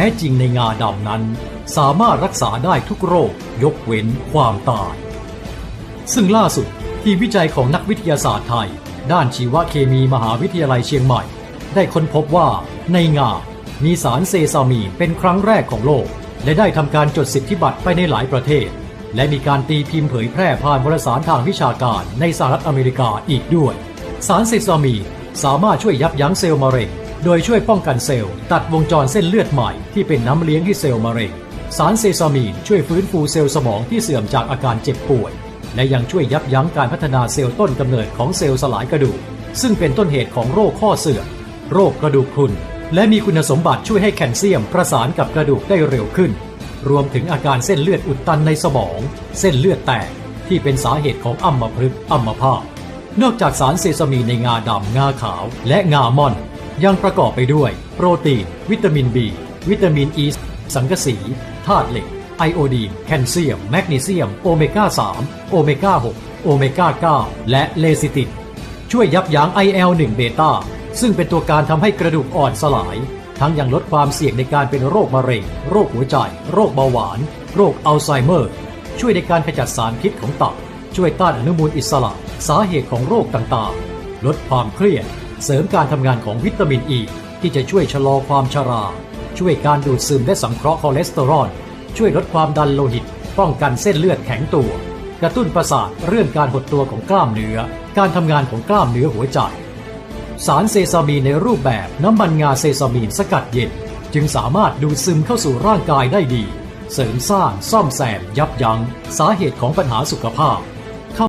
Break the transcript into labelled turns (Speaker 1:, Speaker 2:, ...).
Speaker 1: แท้จริงในงาดำนั้นสามารถรักษาได้ทุกโรคยกเว้นความตายซึ่งล่าสุดทีมวิจัยของนักวิทยาศาสตร์ไทยด้านชีวเคมีมหาวิทยาลัยเชียงใหม่ได้ค้นพบว่าในงามีสารเซซามีนเป็นครั้งแรกของโลกและได้ทำการจดสิทธิบัตรไปในหลายประเทศและมีการตีพิมพ์เผยแพร่ผ่านวารสารทางวิชาการในสหรัฐอเมริกาอีกด้วยสารเซซามีนสามารถช่วยยับยั้งเซลล์มะเร็งโดยช่วยป้องกันเซลล์ตัดวงจรเส้นเลือดใหม่ที่เป็นน้ำเลี้ยงให้เซลล์มะเร็งสารเซซามีนช่วยฟื้นฟูเซลล์สมองที่เสื่อมจากอาการเจ็บป่วยและยังช่วยยับยั้งการพัฒนาเซลล์ต้นกำเนิดของเซลล์สลายกระดูกซึ่งเป็นต้นเหตุของโรคข้อเสื่อมโรคกระดูกพรุนและมีคุณสมบัติช่วยให้แคลเซียมประสานกับกระดูกได้เร็วขึ้นรวมถึงอาการเส้นเลือดอุดตันในสมองเส้นเลือดแตกที่เป็นสาเหตุของอัมพฤกษ์อัมพาตนอกจากสารเซซามีนในงาดำงาขาวและงาม่อนยังประกอบไปด้วยโปรตีนวิตามิน B วิตามิน E สังกะสีธาตุเหล็กไอโอดีนแคลเซียมแมกนีเซียมโอเมก้า3โอเมก้า6โอเมก้า9และเลซิตินช่วยยับยั้ง IL-1 เบต้าซึ่งเป็นตัวการทำให้กระดูกอ่อนสลายทั้งยังลดความเสี่ยงในการเป็นโรคมะเร็งโรคหัวใจโรคเบาหวานโรคอัลไซเมอร์ช่วยในการขจัดสารพิษของตับช่วยต้านอนุมูลอิสระสาเหตุของโรคต่างๆลดความเครียดเสริมการทำงานของวิตามิน E ที่จะช่วยชะลอความชราช่วยการดูดซึมและสังเคราะห์คอเลสเตอรอลช่วยลดความดันโลหิตป้องกันเส้นเลือดแข็งตัวกระตุ้นประสาทเรื่องการหดตัวของกล้ามเนื้อการทำงานของกล้ามเนื้อหัวใจสารเซซามีนในรูปแบบน้ำมันงาเซซามีนสกัดเย็นจึงสามารถดูดซึมเข้าสู่ร่างกายได้ดีเสริมสร้างซ่อมแซมยับยั้งสาเหตุของปัญหาสุขภาพ